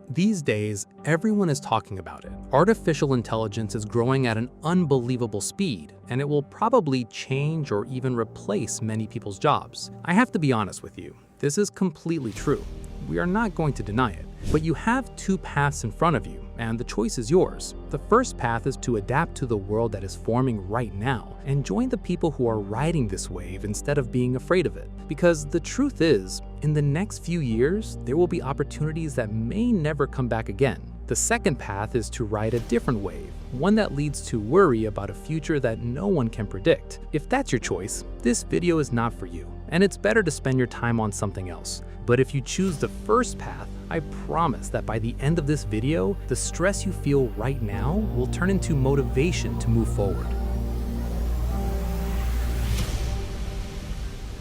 These days, everyone is talking about it. Artificial intelligence is growing at an unbelievable speed, and it will probably change or even replace many people's jobs. I have to be honest with you, this is completely true. We are not going to deny it. But you have two paths in front of you, and the choice is yours. The first path is to adapt to the world that is forming right now and join the people who are riding this wave instead of being afraid of it. Because the truth is, in the next few years, there will be opportunities that may never come back again. The second path is to ride a different wave, one that leads to worry about a future that no one can predict. If that's your choice, this video is not for you, and it's better to spend your time on something else. But if you choose the first path, I promise that by the end of this video, the stress you feel right now will turn into motivation to move forward.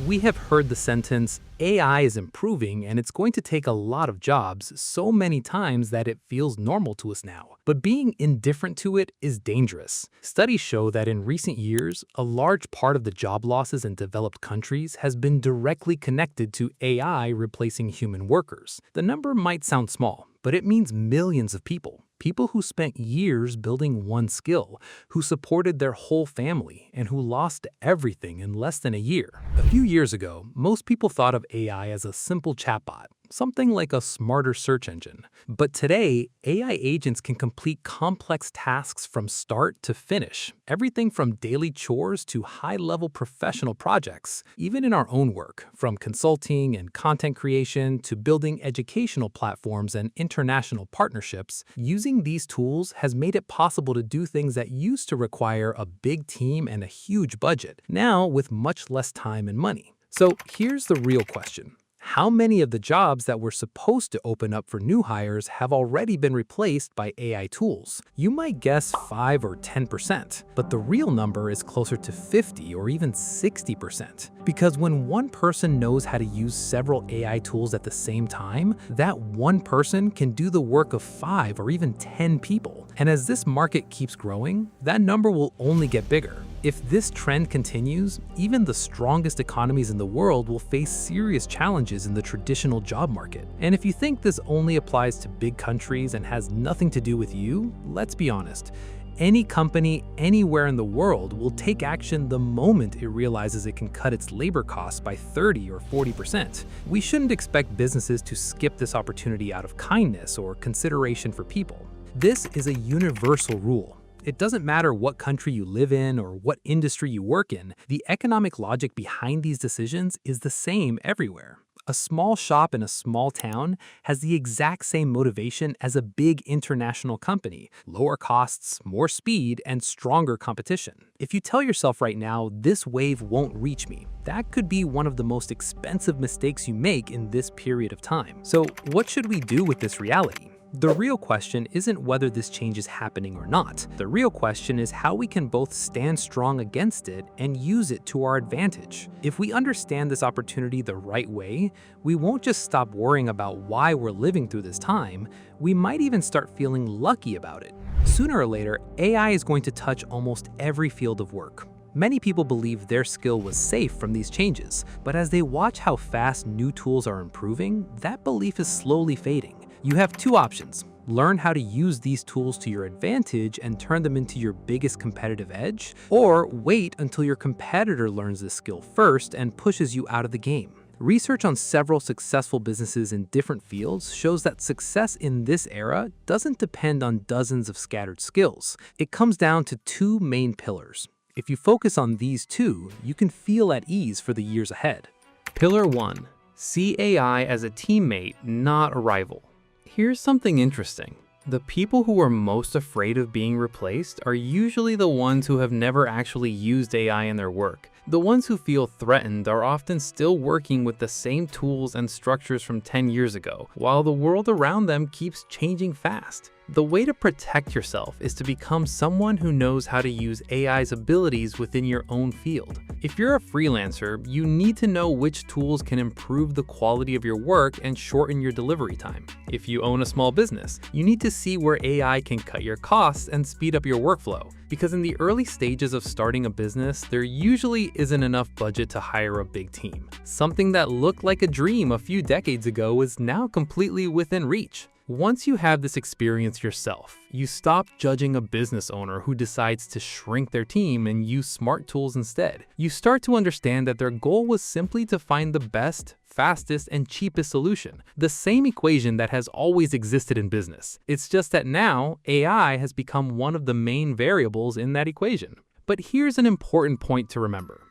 We have heard the sentence, AI is improving and it's going to take a lot of jobs so many times that it feels normal to us now. But being indifferent to it is dangerous. Studies show that in recent years, a large part of the job losses in developed countries has been directly connected to AI replacing human workers. The number might sound small, but it means millions of people. People who spent years building one skill, who supported their whole family, and who lost everything in less than a year. A few years ago, most people thought of AI as a simple chatbot, something like a smarter search engine. But today, AI agents can complete complex tasks from start to finish, everything from daily chores to high-level professional projects. Even in our own work, from consulting and content creation to building educational platforms and international partnerships, using these tools has made it possible to do things that used to require a big team and a huge budget, now with much less time and money. So here's the real question. How many of the jobs that were supposed to open up for new hires have already been replaced by AI tools? You might guess 5 or 10%, but the real number is closer to 50 or even 60%. Because when one person knows how to use several AI tools at the same time, that one person can do the work of 5 or even 10 people. And as this market keeps growing, that number will only get bigger. If this trend continues, even the strongest economies in the world will face serious challenges in the traditional job market. And if you think this only applies to big countries and has nothing to do with you, let's be honest. Any company anywhere in the world will take action the moment it realizes it can cut its labor costs by 30 or 40%. We shouldn't expect businesses to skip this opportunity out of kindness or consideration for people. This is a universal rule. It doesn't matter what country you live in or what industry you work in, the economic logic behind these decisions is the same everywhere. A small shop in a small town has the exact same motivation as a big international company: lower costs, more speed, and stronger competition. If you tell yourself right now, this wave won't reach me, that could be one of the most expensive mistakes you make in this period of time. So what should we do with this reality? The real question isn't whether this change is happening or not. The real question is how we can both stand strong against it and use it to our advantage. If we understand this opportunity the right way, we won't just stop worrying about why we're living through this time, we might even start feeling lucky about it. Sooner or later, AI is going to touch almost every field of work. Many people believe their skill was safe from these changes, but as they watch how fast new tools are improving, that belief is slowly fading. You have two options. Learn how to use these tools to your advantage and turn them into your biggest competitive edge, or wait until your competitor learns this skill first and pushes you out of the game. Research on several successful businesses in different fields shows that success in this era doesn't depend on dozens of scattered skills. It comes down to two main pillars. If you focus on these two, you can feel at ease for the years ahead. Pillar 1. See AI as a teammate, not a rival. Here's something interesting. The people who are most afraid of being replaced are usually the ones who have never actually used AI in their work. The ones who feel threatened are often still working with the same tools and structures from 10 years ago, while the world around them keeps changing fast. The way to protect yourself is to become someone who knows how to use AI's abilities within your own field. If you're a freelancer, you need to know which tools can improve the quality of your work and shorten your delivery time. If you own a small business, you need to see where AI can cut your costs and speed up your workflow. Because in the early stages of starting a business, there usually isn't enough budget to hire a big team. Something that looked like a dream a few decades ago is now completely within reach. Once you have this experience yourself, you stop judging a business owner who decides to shrink their team and use smart tools instead. You start to understand that their goal was simply to find the best, fastest, and cheapest solution, the same equation that has always existed in business. It's just that now, AI has become one of the main variables in that equation. But here's an important point to remember.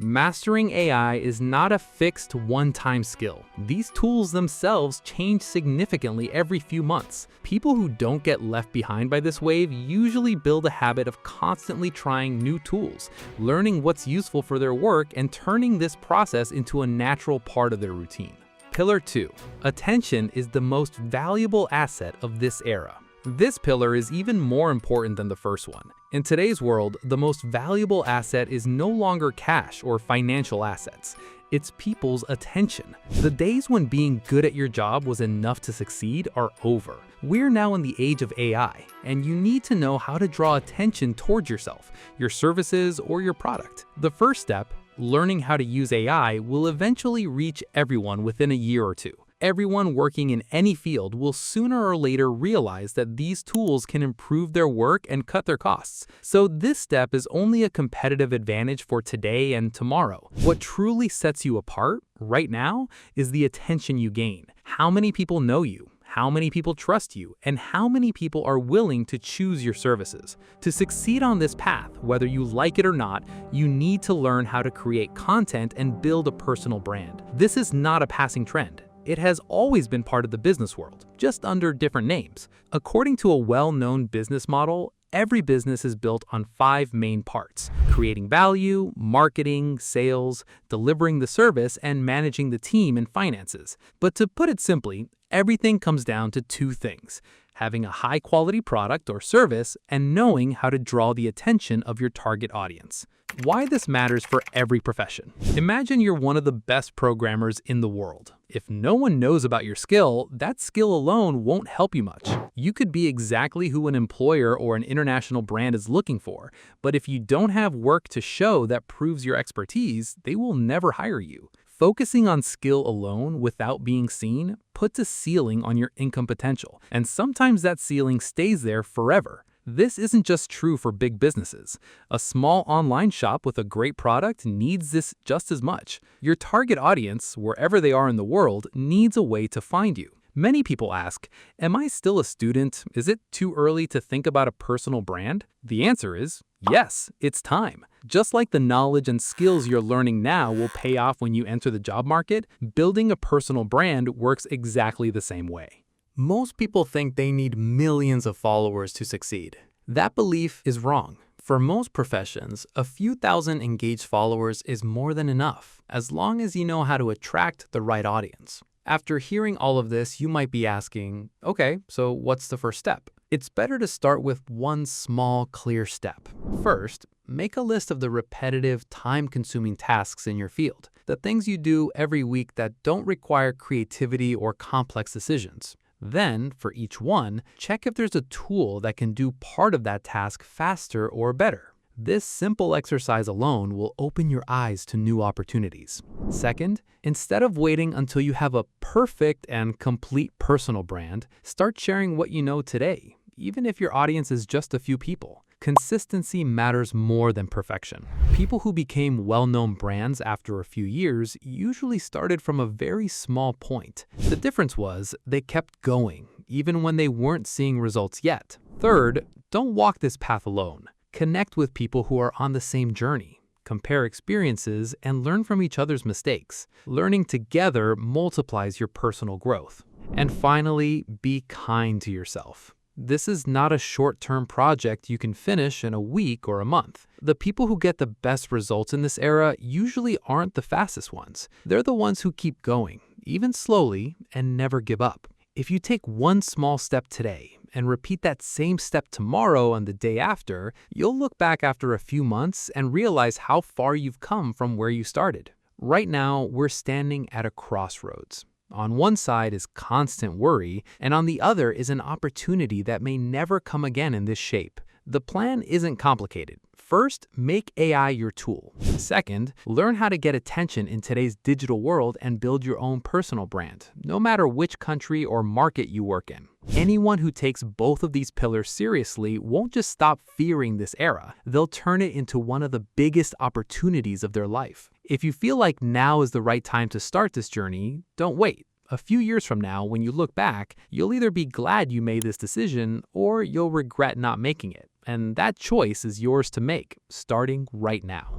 Mastering AI is not a fixed one-time skill. These tools themselves change significantly every few months. People who don't get left behind by this wave usually build a habit of constantly trying new tools, learning what's useful for their work, and turning this process into a natural part of their routine. Pillar 2. Attention is the most valuable asset of this era. This pillar is even more important than the first one. In today's world, the most valuable asset is no longer cash or financial assets. It's people's attention. The days when being good at your job was enough to succeed are over. We're now in the age of AI, and you need to know how to draw attention towards yourself, your services, or your product. The first step, learning how to use AI, will eventually reach everyone within a year or two. Everyone working in any field will sooner or later realize that these tools can improve their work and cut their costs. So this step is only a competitive advantage for today and tomorrow. What truly sets you apart right now is the attention you gain. How many people know you? How many people trust you? And how many people are willing to choose your services? To succeed on this path, whether you like it or not, you need to learn how to create content and build a personal brand. This is not a passing trend. It has always been part of the business world, just under different names. According to a well-known business model, every business is built on 5 main parts: creating value, marketing, sales, delivering the service, and managing the team and finances. But to put it simply, everything comes down to 2 things: having a high-quality product or service and knowing how to draw the attention of your target audience. Why this matters for every profession. Imagine you're one of the best programmers in the world. If no one knows about your skill, that skill alone won't help you much. You could be exactly who an employer or an international brand is looking for, but if you don't have work to show that proves your expertise, they will never hire you. Focusing on skill alone without being seen puts a ceiling on your income potential, and sometimes that ceiling stays there forever. This isn't just true for big businesses. A small online shop with a great product needs this just as much. Your target audience, wherever they are in the world, needs a way to find you. Many people ask, am I still a student? Is it too early to think about a personal brand? The answer is yes, it's time. Just like the knowledge and skills you're learning now will pay off when you enter the job market, building a personal brand works exactly the same way. Most people think they need millions of followers to succeed. That belief is wrong. For most professions, a few thousand engaged followers is more than enough, as long as you know how to attract the right audience. After hearing all of this, you might be asking, okay, so what's the first step? It's better to start with one small, clear step. First, make a list of the repetitive, time-consuming tasks in your field, the things you do every week that don't require creativity or complex decisions. Then, for each one, check if there's a tool that can do part of that task faster or better. This simple exercise alone will open your eyes to new opportunities. Second, instead of waiting until you have a perfect and complete personal brand, start sharing what you know today, even if your audience is just a few people. Consistency matters more than perfection. People who became well-known brands after a few years usually started from a very small point. The difference was they kept going, even when they weren't seeing results yet. Third, don't walk this path alone. Connect with people who are on the same journey. Compare experiences and learn from each other's mistakes. Learning together multiplies your personal growth. And finally, be kind to yourself. This is not a short-term project you can finish in a week or a month. The people who get the best results in this era usually aren't the fastest ones. They're the ones who keep going, even slowly, and never give up. If you take one small step today and repeat that same step tomorrow and the day after, you'll look back after a few months and realize how far you've come from where you started. Right now, we're standing at a crossroads. On one side is constant worry, and on the other is an opportunity that may never come again in this shape. The plan isn't complicated. First, make AI your tool. Second, learn how to get attention in today's digital world and build your own personal brand, no matter which country or market you work in. Anyone who takes both of these pillars seriously won't just stop fearing this era. They'll turn it into one of the biggest opportunities of their life. If you feel like now is the right time to start this journey, don't wait. A few years from now, when you look back, you'll either be glad you made this decision or you'll regret not making it. And that choice is yours to make, starting right now.